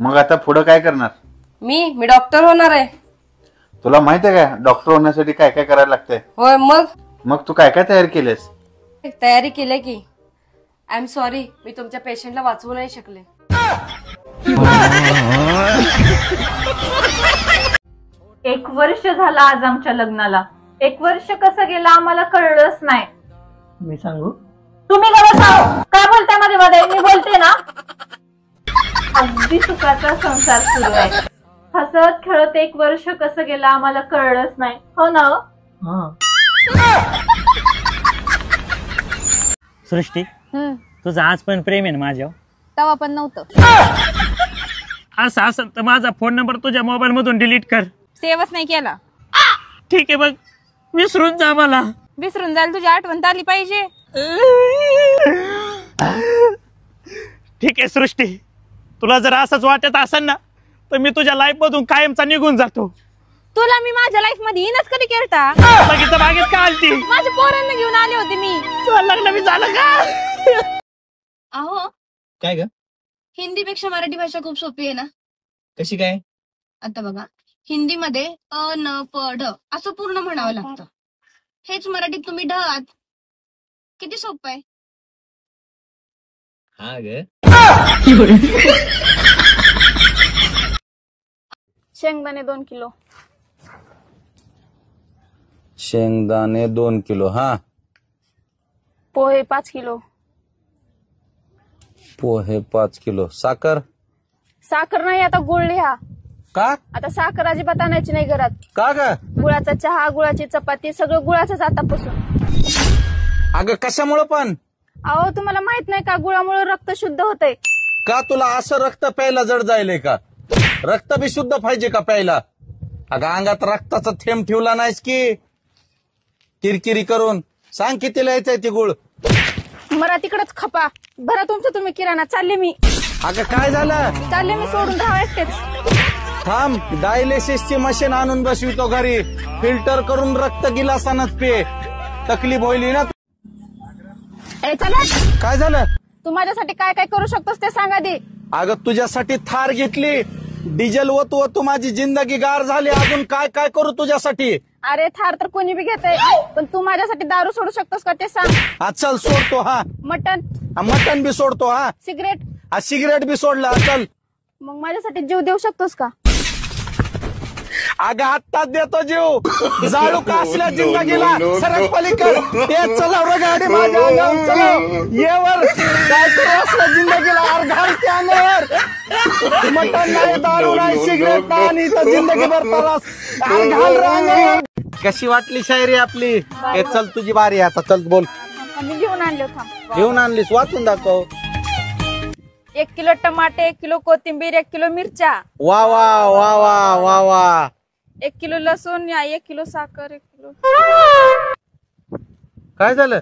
मग आता पुढे काय करणार? मी डॉक्टर होणार आहे. तुला माहित आहे का डॉक्टर होण्यासाठी काय काय करायला लागतंय? होय. मग तू काय काय तयारी केलीस? तयारी केली की. आय एम सॉरी, मी तुमच्या पेशंटला वाचवू नाही शकले. 1 वर्ष झालं आज आमच्या लग्नाला. 1 वर्ष कसं गेलं आम्हाला कळलंच नाही. मी सांगू? तुम्ही काय बोलताय मध्ये मध्ये? मी बोलते ना. अगदी सुखाचा संसार सुरू आहे. हसत खेळत 1 वर्ष कसं गेलं आम्हाला कळलंच नाही. हो ना? सृष्टी, तुझं आज पण प्रेम आहे ना माझ्यावर? तेव्हा पण नव्हतं. असं असं तर माझा फोन नंबर तुझ्या मोबाईल मधून डिलीट कर. सेवच नाही केला. ठीक आहे, बघ विसरून जा मला. विसरून जायला तुझी आठवण आली पाहिजे. ठीक आहे सृष्टी, तुला जर असंच वाटत असेल ना तर मी तुझ्या लाईफ मधून कायमचा निघून जातो. तुला मी माझ्या लाईफ मध्ये येणच कधी केलता? बघितलं बागेत का आलती? माझ्या पोरांना घेऊन आले होते मी. तुला लग्न बी झालं का? अहो काय ग? हिंदी पेक्षा मराठी भाषा खूप सोपी आहे ना. कशी काय? आता बघा, हिंदीमध्ये अ न प ढ असं पूर्ण म्हणावं लागतं. हेच मराठीत तुम्ही ढ आहात. किती सोपं आहे. हा ग. शेंगदाणे 2 किलो. शेंगदाणे 2 किलो. हा. पोहे 5 किलो. पोहे 5 किलो. साखर? साखर नाही, आता गुळ लिहा. का? आता साखर अजिबात आणायची नाही घरात. का ग? गुळाचा चहा, गुळाची चपाती सगळं गुळाचंच आतापासून. अगं कशामुळं पण? अहो तुम्हाला माहित नाही का, गुळामुळे रक्त शुद्ध होतंय. का तुला असं रक्त प्यायला जड जायलंय का? रक्त बी शुद्ध पाहिजे का प्यायला? अगं अंगात रक्ताचा थेंब ठेवला नाहीस की किरकिरी करून. सांग कितीला यायचंय ती गुळ? मला तिकडच खपा. बरं तुमचं तुम्ही किराणा. चालले मी. अगं काय झालं? चालले मी सोडून राहा एकटेच. थांब, डायलिसिसची मशीन आणून बसवितो घरी. फिल्टर करून रक्त गिलासानच पे. तकलीफ होईल ना. ए चला. काय झालं? तू माझ्यासाठी काय काय करू शकतोस ते सांगा दे. अगं तुझ्यासाठी थार घेतली. डिझेल वतू माझी जिंदगी गार झाली. अजून काय काय करू तुझ्यासाठी? अरे थार तर कोणी बी घेतय, पण तू माझ्यासाठी दारू सोडू शकतोस का ते सांग. चल सोडतो. हा. मटन? मटन बी सोडतो. हा. सिगरेट? सिगरेट बी सोडला. चल. मग माझ्यासाठी जीव देऊ शकतोस का? अगं आत्ताच देतो जीव. जाळू का असल्या जिंदगीला सरक पलीकड. चला गाडी माझ्या अंगावर. चलो ये वर. काय करू असल्या जिंदगीला आर घालते अंगावर. मटन नाही, दारू नाही, सिगरेट नाही, आणि इथं जिंदगीभर त्रास. आर घाल अंगावर. कशी वाटली शायरी आपली? चल तुझी बारी आता. चल बोल. मी घेऊन आणले. थांब. घेऊन आणलीस? वाचून दाखव. 1 किलो टमाटे, 1 किलो कोथिंबीर, 1 किलो मिरच्या. वा वा वा वा वा वा. 1 किलो लसूण, 1 किलो साखर, 1 किलो. काय झालं?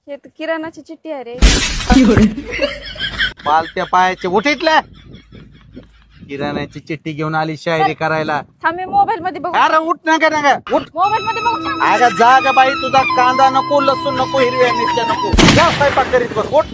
हे तर किराणाची चिठ्ठी आहे रे. पालत्या पायाचे उठितल्या. किराण्याची चिठ्ठी घेऊन आली शायरी करायला. थांब मी मोबाईल मध्ये बघू. अरे उठ नका उठ. मोबाईल मध्ये बघू. अगं जा ग बाई. तुझा कांदा नको, लसूण नको, हिरव्या मिरच्या नको. जा स्वयंपाक करीत बस. उठ.